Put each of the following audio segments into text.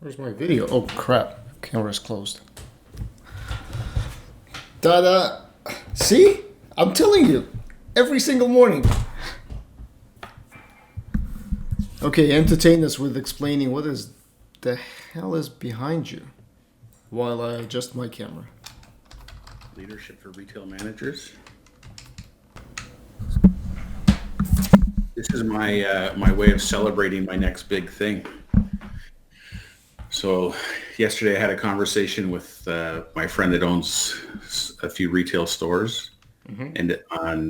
Where's my video? Oh crap, camera's closed. Ta-da! See? I'm telling you, every single morning. Okay, entertain us with explaining what is the hell is behind you while I adjust my camera. Leadership for retail managers. This is my way of celebrating my next big thing. So yesterday I had a conversation with my friend that owns a few retail stores. Mm-hmm. And on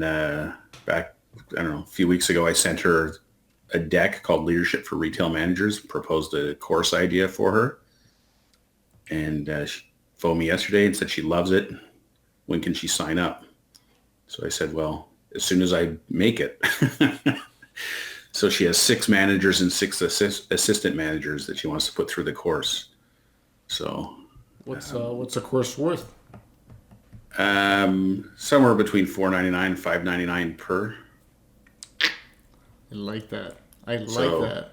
back, I don't know, a few weeks ago, I sent her a deck called Leadership for Retail Managers, proposed a course idea for her. And she phoned me yesterday and said she loves it. When can she sign up? So I said, well, as soon as I make it. So she has 6 managers and 6 assistant managers that she wants to put through the course. So what's a course worth? Somewhere between $4.99 and $5.99 per. I like that. I like that.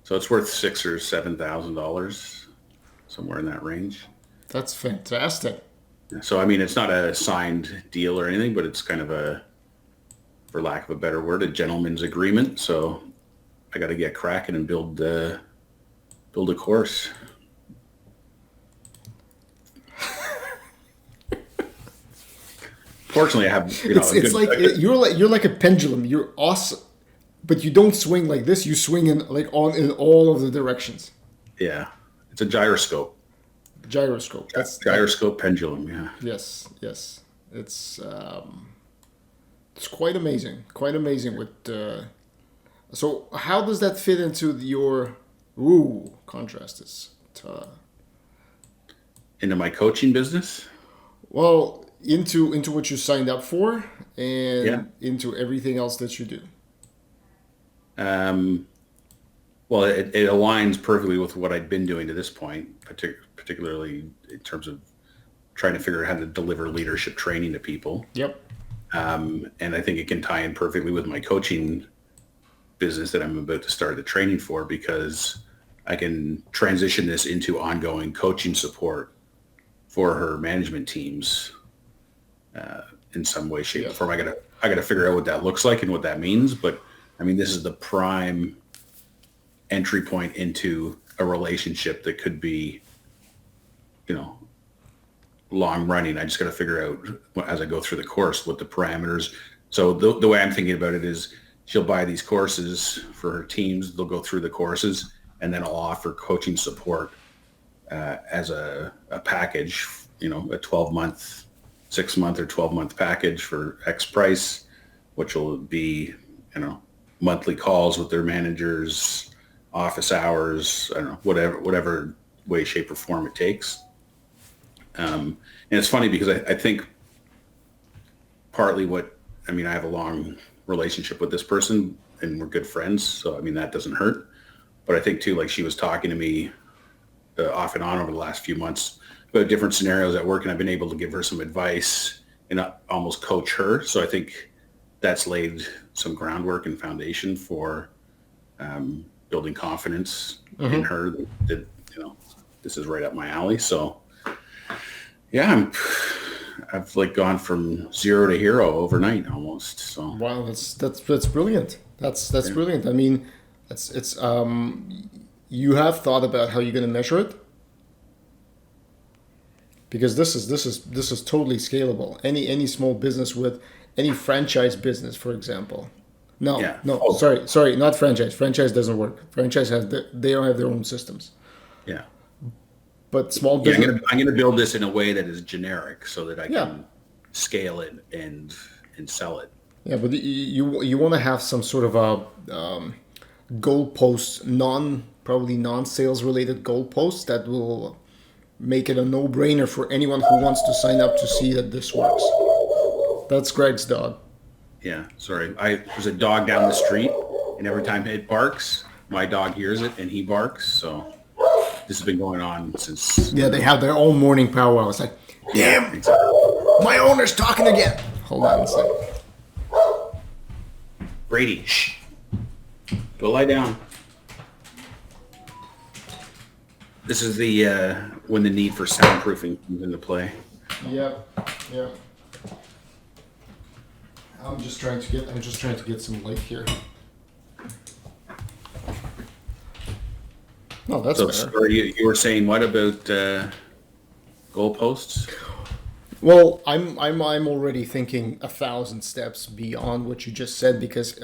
So it's worth $6,000 or $7,000, somewhere in that range. That's fantastic. So I mean, it's not a signed deal or anything, but it's kind of a, for lack of a better word, a gentleman's agreement. So I got to get cracking and build a course. Fortunately, I have. You're like a pendulum. You're awesome, but you don't swing like this. You swing in all of the directions. Yeah, it's a gyroscope. Gyroscope. That's gyroscope pendulum. Yeah. Yes. It's quite amazing. Quite amazing. So how does that fit into your contrast is into my coaching business? Well, into what you signed up for and into everything else that you do. Well, it aligns perfectly with what I'd been doing to this point, particularly in terms of trying to figure out how to deliver leadership training to people. Yep. And I think it can tie in perfectly with my coaching business that I'm about to start the training for, because I can transition this into ongoing coaching support for her management teams in some way, shape, or form. I gotta figure out what that looks like and what that means. But I mean, this is the prime entry point into a relationship that could be, long running. I just got to figure out as I go through the course what the parameters. So the way I'm thinking about it is she'll buy these courses for her teams. They'll go through the courses, and then I'll offer coaching support as a package, a 12-month, 6-month or 12-month package for X price, which will be, monthly calls with their managers, office hours, I don't know, whatever way, shape, or form it takes. And it's funny because I think partly I have a long relationship with this person and we're good friends. So, I mean, that doesn't hurt. But I think too, like, she was talking to me off and on over the last few months about different scenarios at work, and I've been able to give her some advice and almost coach her. So I think that's laid some groundwork and foundation for building confidence in her that, this is right up my alley. So yeah, I've gone from 0 to hero overnight almost. So wow, that's brilliant. That's brilliant. I mean, it's you have thought about how you're going to measure it, because this is totally scalable. Any small business with any franchise business, for example. Sorry, not franchise. Franchise doesn't work. Franchise they don't have their own systems. Yeah. But small business. I'm gonna build this in a way that is generic so that I can scale it and sell it. Yeah, but you want to have some sort of a goalpost, probably non-sales related goalpost that will make it a no-brainer for anyone who wants to sign up to see that this works. That's Greg's dog. Yeah, sorry. There's a dog down the street, and every time it barks, my dog hears it and he barks. So this has been going on since. Yeah, they have their own morning powwow. It's like, damn, exactly. My owner's talking again. Hold on a second. Brady, shh. Go lie down. This is the when the need for soundproofing comes into play. Yep. Yep. I'm just trying to get some light here. No, that's better. So you were saying what about goalposts? Well, I'm already thinking 1,000 steps beyond what you just said because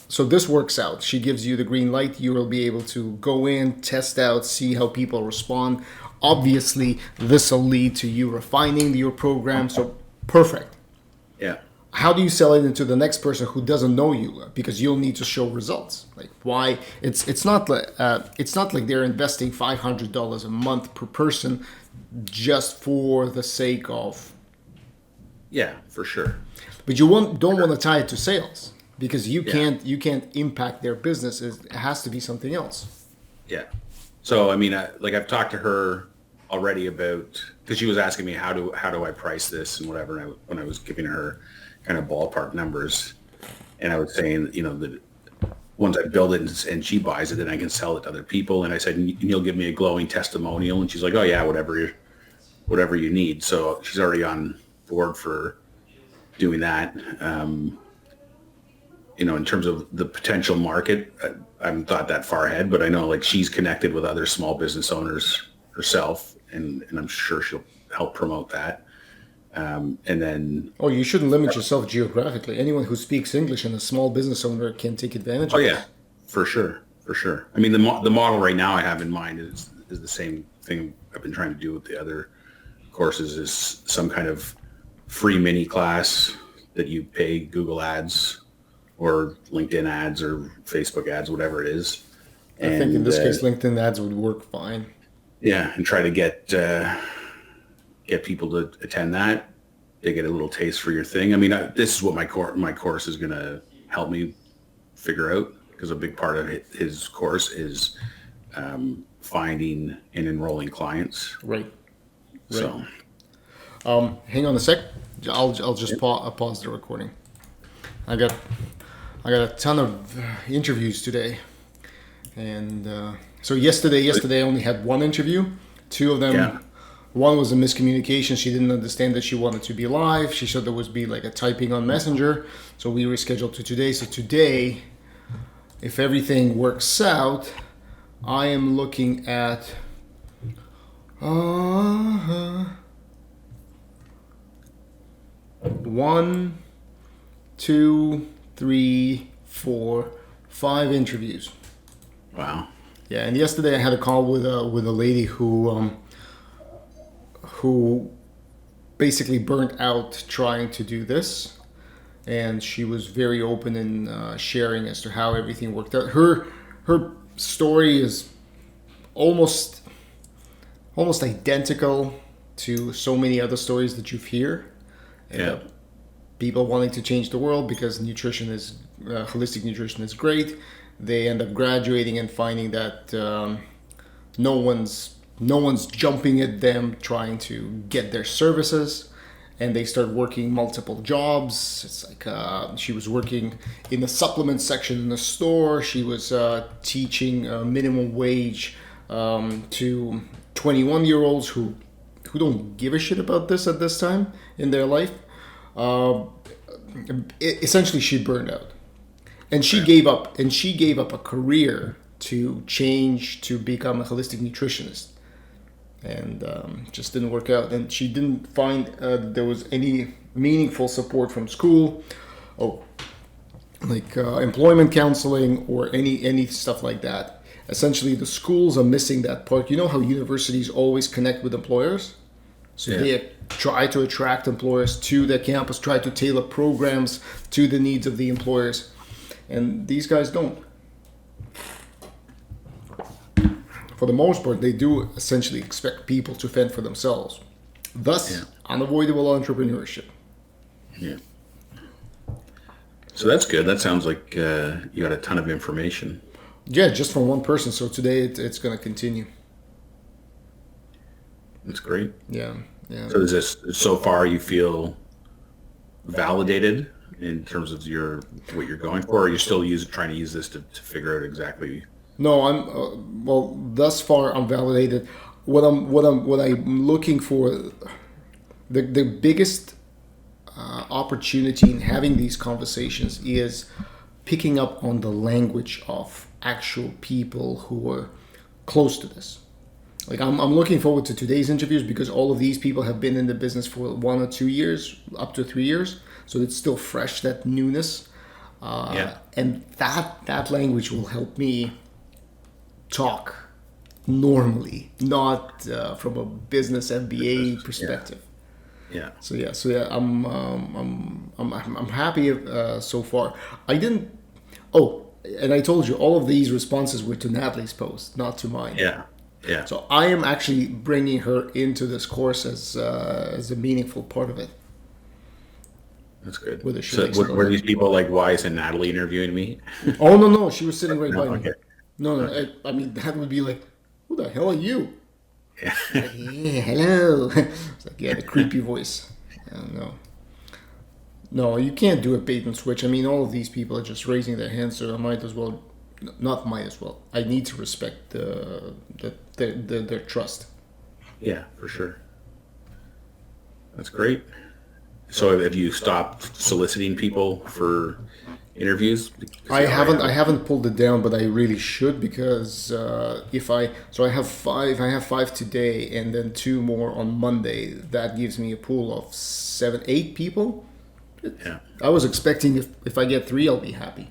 so this works out. She gives you the green light. You will be able to go in, test out, see how people respond. Obviously, this will lead to you refining your program. So perfect. Yeah. How do you sell it into the next person who doesn't know you? Because you'll need to show results. Like why it's not like they're investing $500 a month per person just for the sake of. Yeah, for sure. But you don't want to tie it to sales because you can't impact their business. It has to be something else. Yeah. So I mean, I've talked to her already about because she was asking me how do I price this and whatever. And when I was giving her kind of ballpark numbers, and I was saying, that once I build it and she buys it, then I can sell it to other people. And I said, and you'll give me a glowing testimonial. And she's like, oh yeah, whatever you need. So she's already on board for doing that. In terms of the potential market, I haven't thought that far ahead, but I know like she's connected with other small business owners herself, and I'm sure she'll help promote that. And then... Oh, you shouldn't limit yourself geographically. Anyone who speaks English and a small business owner can take advantage of it. Oh, yeah, for sure. I mean, the model right now I have in mind is the same thing I've been trying to do with the other courses, is some kind of free mini class that you pay Google ads or LinkedIn ads or Facebook ads, whatever it is. I think in this case, LinkedIn ads would work fine. Yeah, and try to get people to attend that. They get a little taste for your thing. I mean, this is what my course is going to help me figure out, because a big part of his course is finding and enrolling clients. Right. So, hang on a sec. I'll just pause the recording. I got a ton of interviews today, and so yesterday I only had one interview. Two of them. Yeah. One was a miscommunication. She didn't understand that she wanted to be live. She said there was be like a typing on Messenger, so we rescheduled to today. So today, if everything works out, I am looking at 1, 2, 3, 4, 5 interviews. Wow. Yeah, and yesterday I had a call with a lady who basically burnt out trying to do this, and she was very open in sharing as to how everything worked out. Her story is almost identical to so many other stories that you've heard. Yeah. People wanting to change the world because nutrition is holistic nutrition is great. They end up graduating and finding that no one's jumping at them trying to get their services, and they start working multiple jobs. It's like she was working in the supplement section in the store. She was teaching minimum wage to 21-year-olds who don't give a shit about this at this time in their life. Essentially, she burned out, and she gave up. And she gave up a career to change to become a holistic nutritionist, and just didn't work out. And she didn't find there was any meaningful support from school, or like employment counseling or any stuff like that. Essentially, the schools are missing that part. You know how universities always connect with employers? So they try to attract employers to their campus, try to tailor programs to the needs of the employers. And these guys don't. For the most part, they do essentially expect people to fend for themselves. Thus, unavoidable entrepreneurship. Yeah. So that's good. That sounds like you got a ton of information. Yeah, just from one person. So today it's going to continue. That's great. Yeah. So is this, so far you feel validated in terms of what you're going for, or are you still trying to use this to figure out exactly? No, I'm thus far I'm validated. what I'm looking for, the biggest opportunity in having these conversations is picking up on the language of actual people who are close to this. Like I'm looking forward to today's interviews because all of these people have been in the business for 1 or 2 years, up to 3 years. So it's still fresh, that newness. And that language will help me talk normally, not from a business MBA perspective. Yeah. So I'm happy so far. I didn't. Oh, and I told you all of these responses were to Natalie's post, not to mine. Yeah. Yeah. So I am actually bringing her into this course as a meaningful part of it. That's good. So were these people like, why isn't Natalie interviewing me? Oh, no. She was sitting right by Okay. me. No. I mean, that would be like, who the hell are you? Yeah. Like, yeah, hello. It's like, yeah, the creepy voice. I don't know. No, you can't do a bait and switch. I mean, all of these people are just raising their hands, so I might as well. Not might as well. I need to respect their trust. Yeah, for sure. That's great. So have you stopped soliciting people for interviews? I haven't pulled it down, but I really should because I have 5 today and then 2 more on Monday. That gives me a pool of 7, 8 people. Yeah. I was expecting if I get 3, I'll be happy.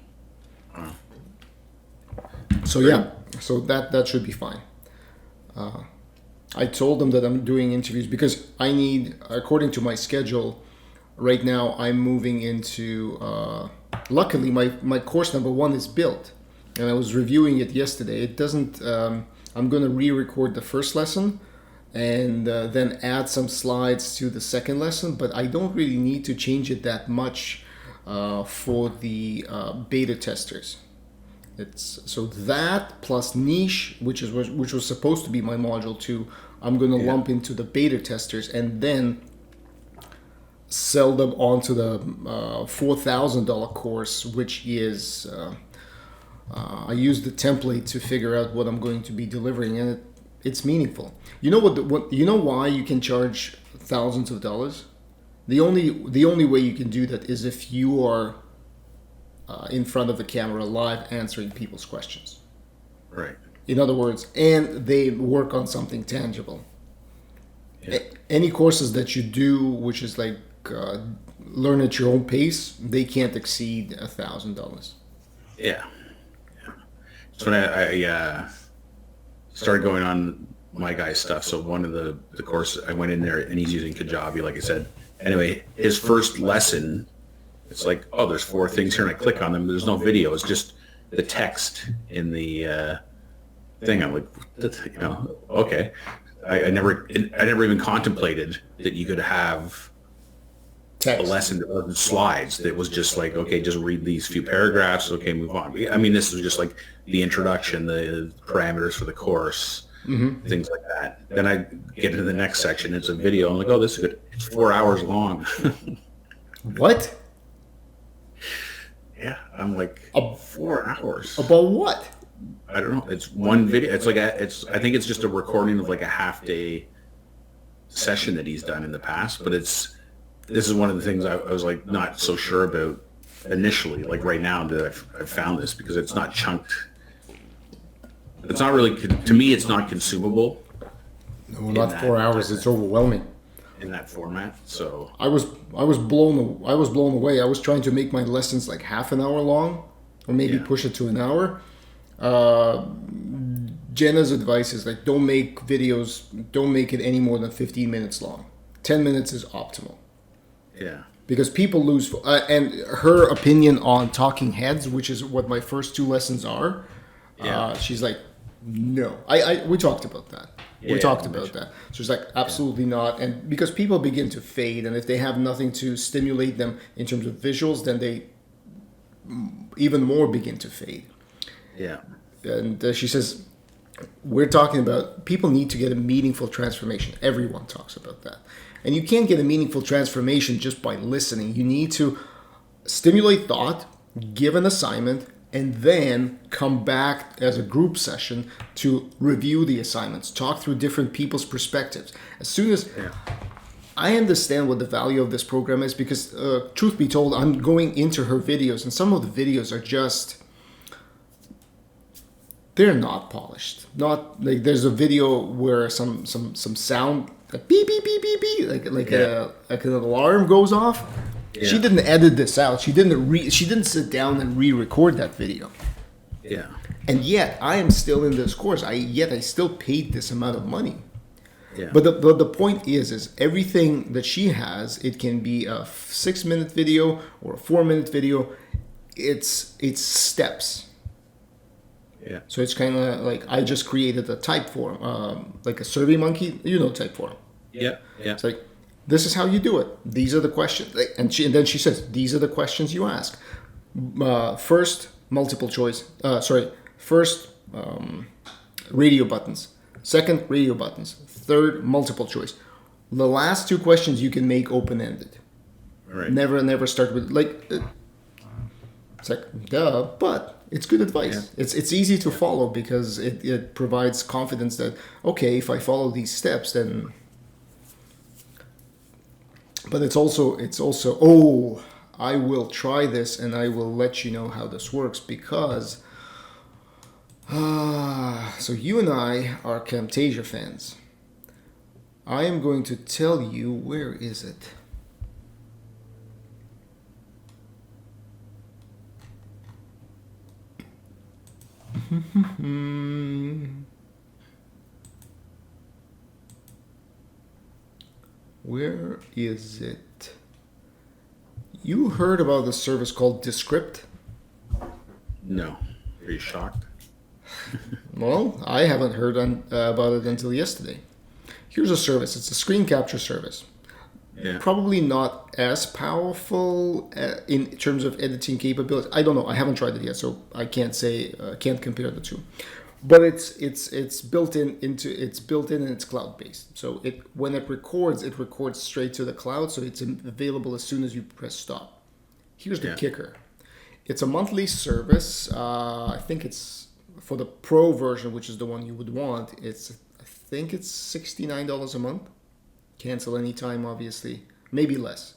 Wow. So yeah, so that should be fine. I told them that I'm doing interviews because I need, according to my schedule, right now I'm moving into. Luckily, my course number 1 is built, and I was reviewing it yesterday. It doesn't. I'm going to re-record the first lesson, and then add some slides to the second lesson. But I don't really need to change it that much for the beta testers. It's so that plus niche, which was supposed to be my module 2. I'm going to lump into the beta testers and then sell them onto the $4,000 course, which is I use the template to figure out what I'm going to be delivering, and it's meaningful. You know what you know why you can charge thousands of dollars? The only way you can do that is if you are in front of the camera live answering people's questions. Right. In other words, and they work on something tangible. Yeah. Any courses that you do, which is like learn at your own pace, they can't exceed $1,000. Yeah. So when I started going on my guy's stuff, so one of the courses, I went in there and he's using Kajabi, like I said. Anyway, his first lesson, it's like, oh, there's 4 things here, and I click on them. There's no video. It's just the text in the thing. I'm like, okay. I never even contemplated that you could have text. A lesson of slides that was just like, okay, just read these few paragraphs. Okay, move on. I mean, this is just like the introduction, the parameters for the course, things like that. Then I get into the next section. It's a video. I'm like, oh, this is good. It's 4 hours long. What? Yeah, I'm like 4 hours. About what? I don't know. It's one video. It's like I think it's just a recording of like a half-day session that he's done in the past. But this is one of the things I was like not so sure about initially. Like right now that I've found this because it's not chunked. It's not really, to me, it's not consumable. No, not 4 hours. It's overwhelming. In that format, so I was blown away. I was trying to make my lessons like half an hour long, or maybe push it to an hour. Jenna's advice is like, don't make it any more than 15 minutes long. 10 minutes is optimal. Yeah. Because people lose, and her opinion on talking heads, which is what my first 2 lessons are. She's like, no. We talked about that. We talked about that. So it's like, absolutely not. And because people begin to fade, and if they have nothing to stimulate them in terms of visuals, then they even more begin to fade. Yeah. And she says, we're talking about people need to get a meaningful transformation. Everyone talks about that. And you can't get a meaningful transformation just by listening. You need to stimulate thought, give an assignment, and then come back as a group session to review the assignments, talk through different people's perspectives. As soon as I understand what the value of this program is, because truth be told, I'm going into her videos, and some of the videos are just, they're not polished. Not like, there's a video where some sound, like beep beep beep beep beep, like an alarm goes off. Yeah. She didn't edit this out. She didn't sit down and re-record that video. Yeah. And yet I am still in this course. I still paid this amount of money. Yeah. But the point is everything that she has, it can be a 6-minute video or a 4-minute video. It's steps. Yeah. So it's kind of like, I just created a type form, like a Survey Monkey, type form. Yeah. Yeah. It's like, this is how you do it. These are the questions. And then she says, these are the questions you ask. First, multiple choice. First, radio buttons. Second, radio buttons. Third, multiple choice. The last 2 questions you can make open-ended. Right. Never start with, it's like, duh, but it's good advice. Yeah. It's easy to follow because it provides confidence that, okay, if I follow these steps, then... But it's also, I will try this and I will let you know how this works because, so you and I are Camtasia fans. I am going to tell you, where is it? Where is it? You heard about the service called Descript? No. Are you shocked? Well, I haven't heard about it until yesterday. Here's a service. It's a screen capture service. Yeah. Probably not as powerful in terms of editing capabilities. I don't know. I haven't tried it yet, so I can't say, can't compare the two. But it's built in and it's cloud based. So when it records straight to the cloud. So it's available as soon as you press stop. Here's the kicker. It's a monthly service. I think it's for the pro version, which is the one you would want. I think it's $69 a month. Cancel anytime, obviously. Maybe less.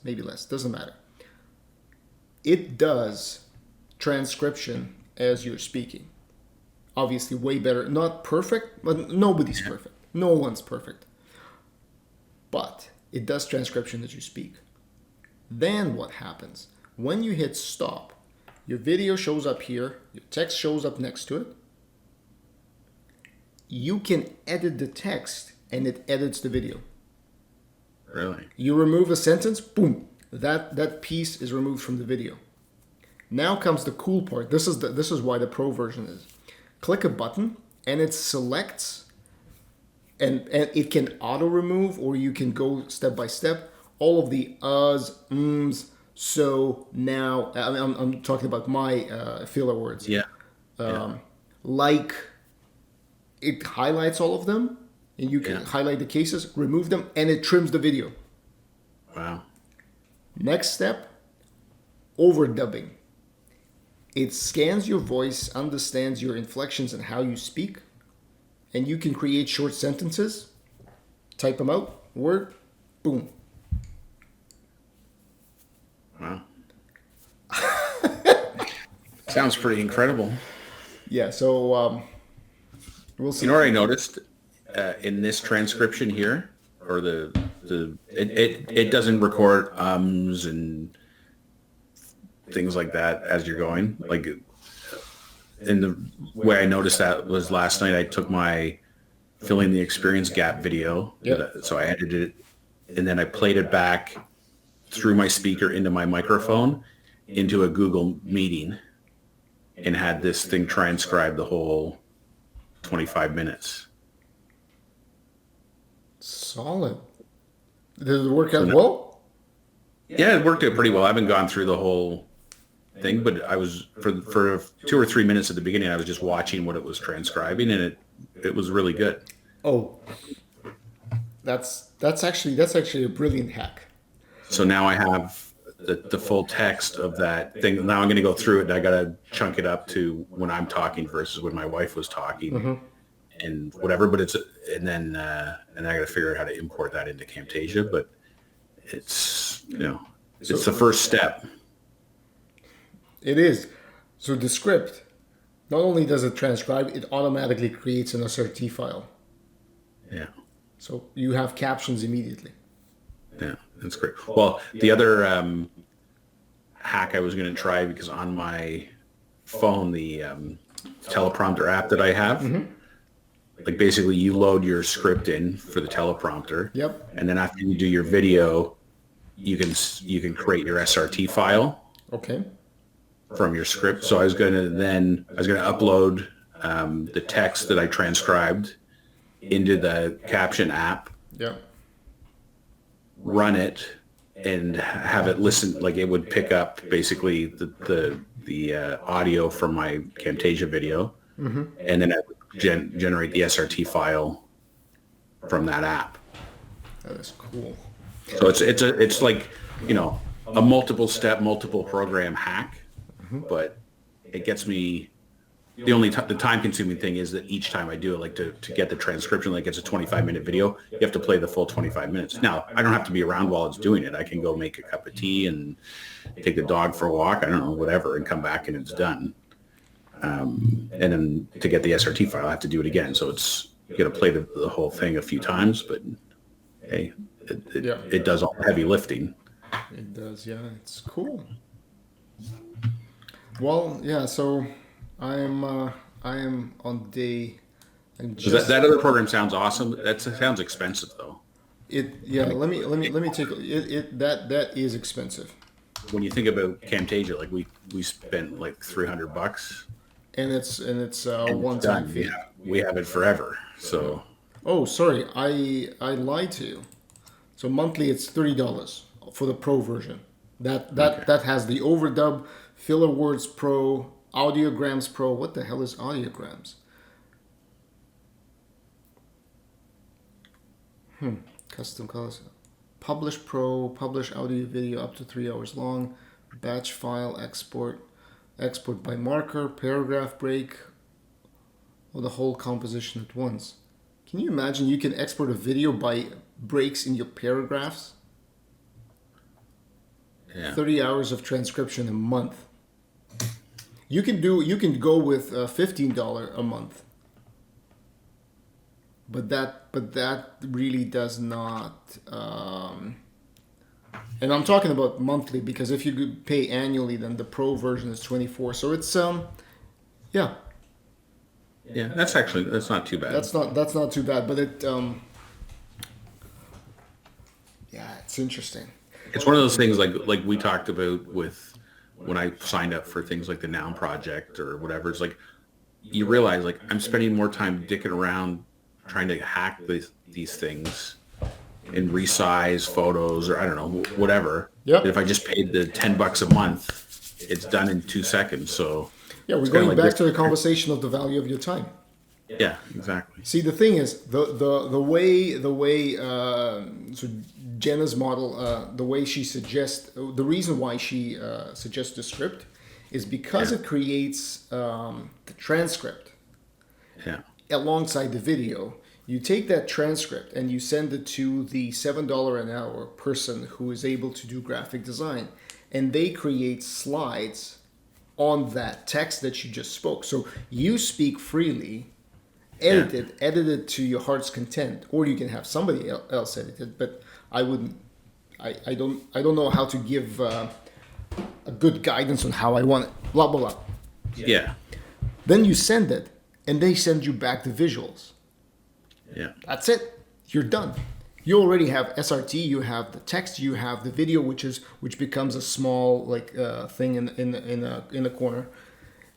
Doesn't matter. It does transcription as you're speaking. Obviously, way better. Not perfect, but nobody's perfect. No one's perfect. But it does transcription as you speak. Then what happens? When you hit stop, your video shows up here. Your text shows up next to it. You can edit the text, and it edits the video. Really? You remove a sentence, boom. That piece is removed from the video. Now comes the cool part. This is why the pro version is. Click a button and it selects and it can auto remove, or you can go step by step all of the uhs, ums. So now I'm talking about my filler words. Yeah. Like it highlights all of them and you can highlight the cases, remove them, and it trims the video. Wow. Next step, overdubbing. It scans your voice, understands your inflections and how you speak, and you can create short sentences, type them out, word, boom. Wow. Sounds pretty incredible. Yeah, so we'll see. You know what I noticed in this transcription here, or it doesn't record ums and things like that as you're going. Like, in the way I noticed that was last night I took my filling the experience gap video. Yep. So I edited it and then I played it back through my speaker into my microphone into a Google meeting and had this thing transcribe the whole 25 minutes. Solid. Did it work out well? Yeah, it worked out pretty well. I haven't gone through the whole thing, but I was for 2 or 3 minutes at the beginning, I was just watching what it was transcribing, and it was really good. Oh, that's actually a brilliant hack. So now I have the full text of that thing. Now I'm going to go through it, and I got to chunk it up to when I'm talking versus when my wife was talking, and whatever. But and then I got to figure out how to import that into Camtasia. But it's it's the first step. It is. So the script, not only does it transcribe, it automatically creates an SRT file. Yeah. So you have captions immediately. Yeah, that's great. Well, the other hack I was going to try, because on my phone, the teleprompter app that I have, like basically you load your script in for the teleprompter. Yep. And then after you do your video, you can create your SRT file. Okay. From your script. So I was going to upload the text that I transcribed into the caption app. Yeah. Run it and have it listen, like it would pick up basically the audio from my Camtasia video, and then I would generate the SRT file from that app. That is cool. So it's like a multiple step, multiple program hack. But it gets me, the time consuming thing is that each time I do it, like to get the transcription, like it's a 25-minute video, you have to play the full 25 minutes. Now, I don't have to be around while it's doing it. I can go make a cup of tea and take the dog for a walk, I don't know, whatever, and come back and it's done. And then to get the SRT file, I have to do it again. So you got to play the whole thing a few times, but hey, it does all the heavy lifting. It does, yeah. It's cool. Well, yeah. So I am on day. That other program sounds awesome. That sounds expensive though. Let me take it. That is expensive. When you think about Camtasia, like we spent like $300, and it's one-time fee. We have it forever. So. Oh, sorry, I lied to you. So monthly, it's $30 for the Pro version. That has the overdub, filler words Pro, audiograms Pro. What the hell is audiograms? Custom colors. Publish Pro, publish audio video up to 3 hours long, batch file export by marker, paragraph break, or the whole composition at once. Can you imagine you can export a video by breaks in your paragraphs? Yeah. 30 hours of transcription a month. You can go with $15 a month. But that really does not and I'm talking about monthly, because if you pay annually, then the Pro version is $24. So it's yeah. Yeah, that's not too bad. That's not too bad, but it yeah, it's interesting. It's one of those things like we talked about with when I signed up for things like the Noun Project or whatever. It's like you realize like I'm spending more time dicking around trying to hack these things and resize photos or I don't know, whatever. Yep. If I just paid the $10 a month, it's done in 2 seconds. So yeah, we're going back to the conversation of the value of your time. Yeah, exactly. See, the thing is, the way so Jenna's model, the way she suggests, the reason why she suggests the script is because it creates the transcript. Yeah. Alongside the video. You take that transcript and you send it to the $7 an hour person who is able to do graphic design, and they create slides on that text that you just spoke. So you speak freely, edit it to your heart's content, or you can have somebody else edit it. But I don't know how to give a good guidance on how I want it. Blah blah blah. Yeah. Then you send it, and they send you back the visuals. Yeah. That's it. You're done. You already have SRT. You have the text. You have the video, which becomes a small thing in a corner,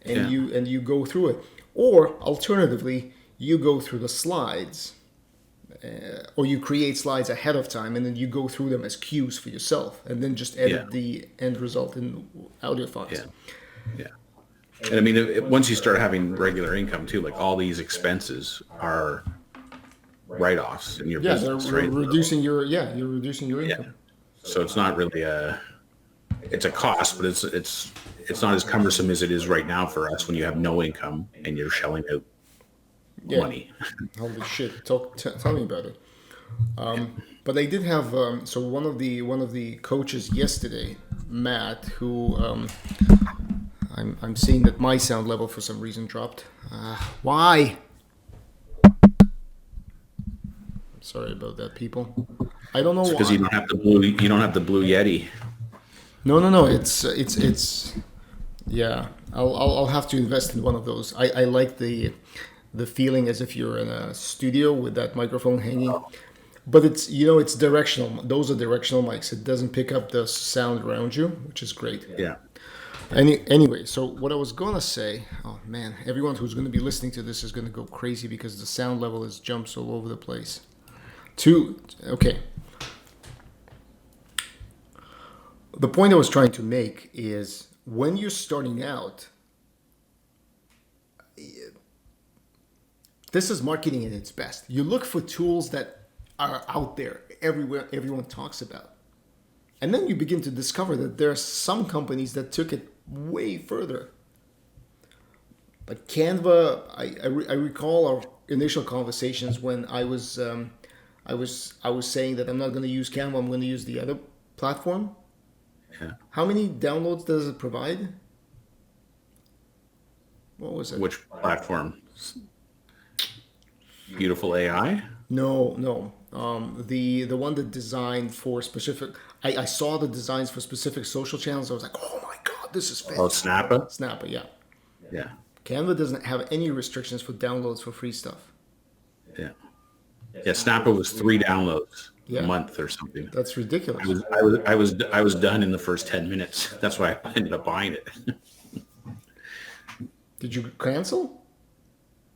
and you go through it. Or alternatively, you go through the slides, or you create slides ahead of time, and then you go through them as cues for yourself, and then just edit the end result in audio files. Yeah. Yeah. And I mean, once you start having regular income too, like all these expenses are write-offs in your business, they're right? reducing your you're reducing your income. Yeah. So it's not really it's a cost, but it's not as cumbersome as it is right now for us when you have no income and you're shelling out Yeah. money. Holy shit! Tell me about it. But they did have so one of the coaches yesterday, Matt, who I'm seeing that my sound level for some reason dropped. Why? Sorry about that, people. I don't know why. Because you don't have the blue Yeti. No. It's. Yeah, I'll have to invest in one of those. I like the feeling as if you're in a studio with that microphone hanging. But it's directional. Those are directional mics. It doesn't pick up the sound around you, which is great. Yeah. Anyway, so what I was gonna say, oh man, everyone who's gonna be listening to this is gonna go crazy because the sound level is jumps all over the place. Okay. The point I was trying to make is when you're starting out, this is marketing at its best. You look for tools that are out there everywhere, everyone talks about. And then you begin to discover that there are some companies that took it way further. Like Canva, I recall our initial conversations when I was saying that I'm not going to use Canva, I'm going to use the other platform. Yeah. How many downloads does it provide? What was it? Which platform? Beautiful AI? No. The one that designed for specific. I saw the designs for specific social channels. I was like, oh my god, this is fantastic. Oh, Snappa? Snappa, yeah. Yeah. Canva doesn't have any restrictions for downloads for free stuff. Yeah. Yeah, Snappa was 3 downloads Yeah. a month or something. That's ridiculous. I was done in the first 10 minutes. That's why I ended up buying it. Did you cancel?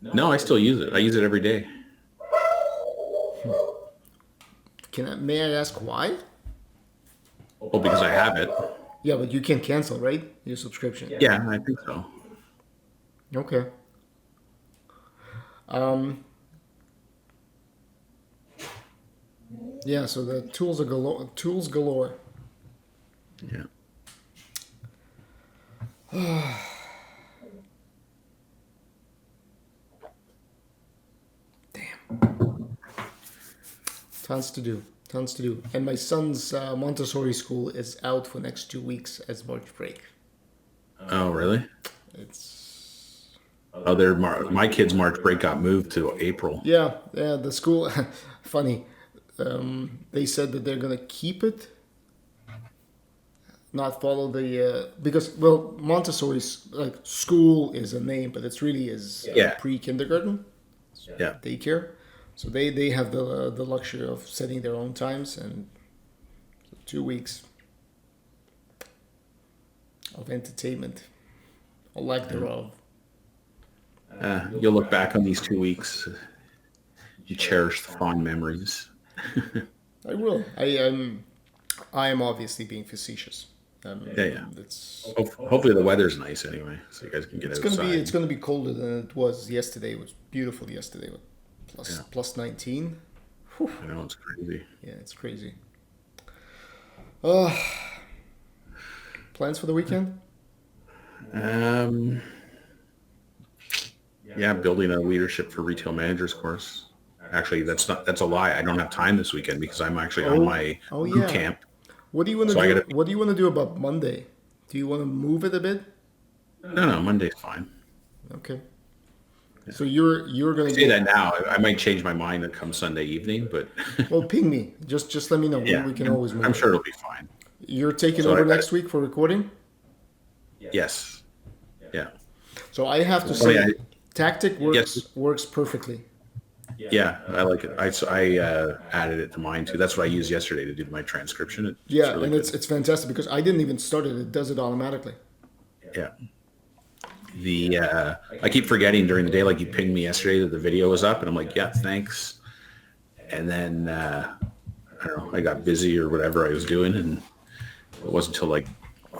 No, I still use it. I use it every day. May I ask why? Oh, because I have it. Yeah, but you can cancel, right? Your subscription. Yeah, I think so. Okay. Yeah, so the tools are galore. Tools galore. Yeah. Damn. Tons to do. And my son's Montessori school is out for next 2 weeks as March break. Oh, really? It's Oh, my kids' March break got moved to April. yeah. The school, funny. They said that they're gonna keep it, not follow the because Montessori's like school is a name, but it's really is pre-kindergarten, Yeah. daycare. So they have the luxury of setting their own times, and 2 weeks of entertainment, or lack thereof. You'll look back on these 2 weeks. You cherish the fond memories. I will. I am obviously being facetious. Yeah. It's Hopefully the weather's nice anyway, so you guys can get outside. it's gonna be colder than it was yesterday. It was beautiful yesterday, with plus 19. Whew. I know, it's crazy. Yeah, it's crazy. Plans for the weekend? Yeah, building a leadership for retail managers course. Actually, that's a lie. I don't have time this weekend because I'm actually on my boot camp. What do you want to do? What do you want to do about Monday? Do you want to move it a bit? No, Monday's fine. Okay. Yeah. So you're gonna say that now. I might change my mind and come Sunday evening, but well, ping me. Just let me know. Yeah, we can always move. I'm sure it'll be fine. You're taking over next week for recording? Yes. Yeah. So I have to say, Tactic works perfectly. Yeah, I like it. I added it to mine too. That's what I used yesterday to do my transcription. And it's fantastic because I didn't even start it. It does it automatically. Yeah. I keep forgetting during the day, like you pinged me yesterday that the video was up, and I'm like, yeah, thanks. And then I don't know, I got busy or whatever I was doing, and it wasn't until like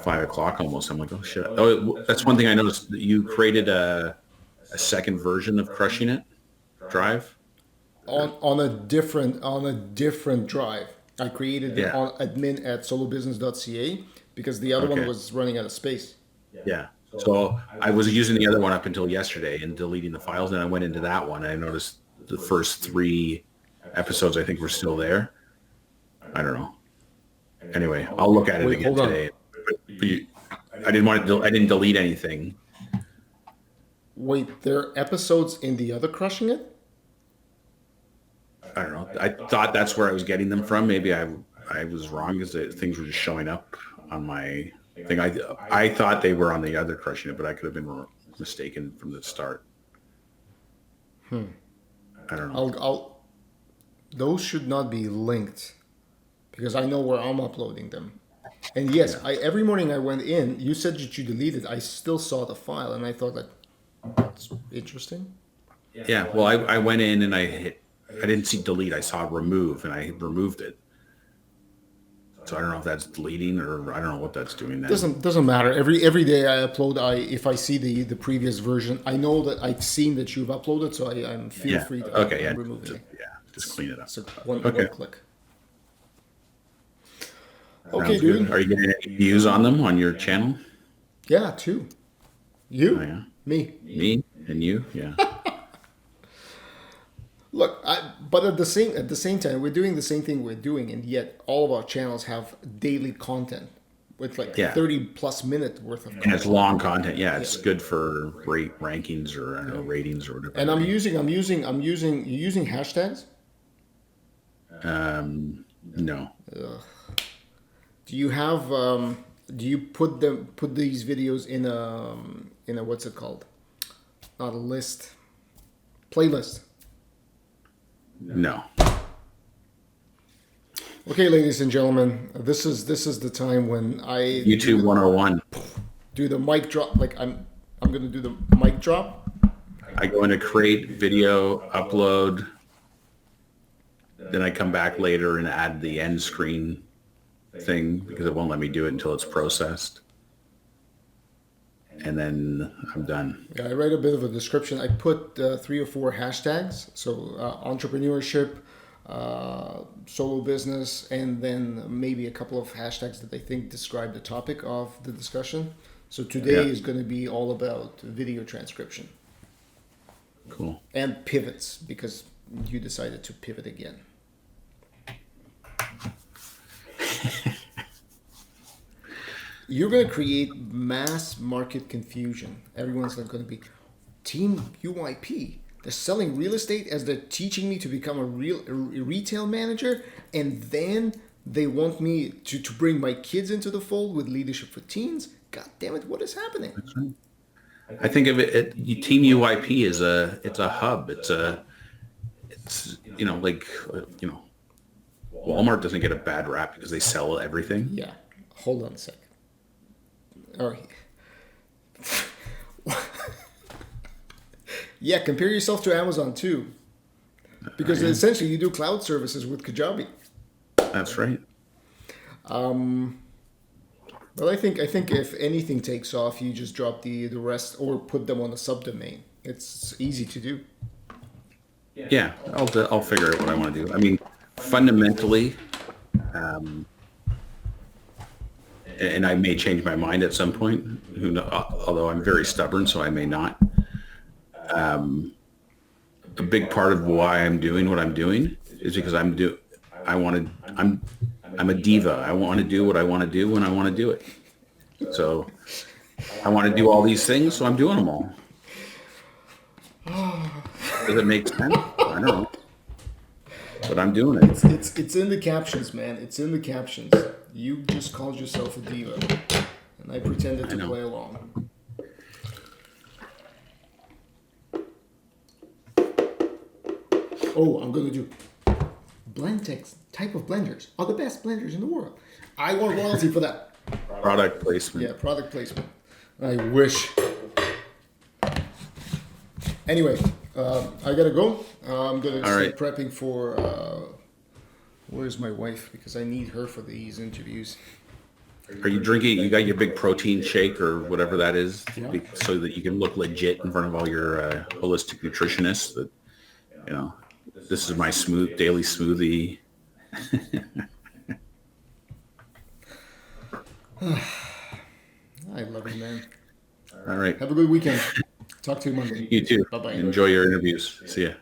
5 o'clock almost. I'm like, oh shit. Oh, that's one thing I noticed. That you created a second version of Crushing It drive. On a different drive. I created it on admin at solobusiness.ca because the other one was running out of space. Yeah. So I was using the other one up until yesterday and deleting the files. And I went into that one and I noticed the first 3 episodes, I think, were still there. I don't know. Anyway, I'll look at it again today. I didn't delete anything. Wait, there are episodes in the other Crushing It? I don't know. I thought that's where I was getting them from. Maybe I was wrong because things were just showing up on my thing. I thought they were on the other Crushing It, but I could have been mistaken from the start. I don't know. Those should not be linked because I know where I'm uploading them. And yes, every morning I went in. You said that you deleted. I still saw the file, and I thought that's interesting. Yeah. Well, I went in and I didn't see delete. I saw remove, and I removed it. So I don't know if that's deleting or I don't know what that's doing. Then. Doesn't matter. Every day I upload. If I see the previous version, I know that I've seen that you've uploaded, so I'm feel free to remove it. Yeah, just clean it up. So one click. Okay, Sounds dude. Good. Are you getting any views on them on your channel? Yeah, 2. You? Oh, yeah. Me and you? Yeah. Look, but at the same time, we're doing the same thing we're doing, and yet all of our channels have daily content with 30 plus minute worth of content. And it's long content. Yeah, it's good for rankings or I don't know, ratings or whatever. And I'm using hashtags. No. Do you have? Do you put these videos in a what's it called? Not a list. Playlist. No. Okay, ladies and gentlemen, this is the time when I YouTube 101. Do the mic drop. Like I'm going to do the mic drop. I go into create video, upload. Then I come back later and add the end screen thing because it won't let me do it until it's processed. And then I'm done. Yeah, I write a bit of a description. I put 3 or 4 hashtags. So entrepreneurship, solo business, and then maybe a couple of hashtags that I think describe the topic of the discussion. So today is going to be all about video transcription. Cool. And pivots, because you decided to pivot again. You're going to create mass market confusion. Everyone's going to be Team UYP. They're selling real estate as they're teaching me to become a retail manager, and then they want me to bring my kids into the fold with Leadership for Teens. God damn it, what is happening? That's right. I think of it, Team UYP is it's a hub. It's Walmart doesn't get a bad rap because they sell everything. Yeah. Hold on a sec. All right. Yeah, compare yourself to Amazon too. Because essentially you do cloud services with Kajabi. That's right. Well, I think if anything takes off, you just drop the rest or put them on a subdomain. It's easy to do. Yeah, I'll figure out what I want to do. I mean, fundamentally, and I may change my mind at some point. Who knows, although I'm very stubborn, so I may not. A big part of why I'm doing what I'm doing is because I'm a diva. I want to do what I want to do when I want to do it. So I want to do all these things, so I'm doing them all. Does it make sense? I don't know. But I'm doing it. It's in the captions, man. It's in the captions. You just called yourself a diva, and I pretended to play along. Oh, I'm gonna do blend type of blenders are the best blenders in the world. I want royalty for that. Product placement. Yeah, product placement. I wish. Anyway, I gotta go. I'm gonna start prepping for. Where's my wife? Because I need her for these interviews. Are you drinking? You got your big protein shake or whatever that is, so that you can look legit in front of all your holistic nutritionists. That this is my daily smoothie. I love it, man. All right. Have a good weekend. Talk to you Monday. You too. Bye bye. Enjoy your interviews. See ya.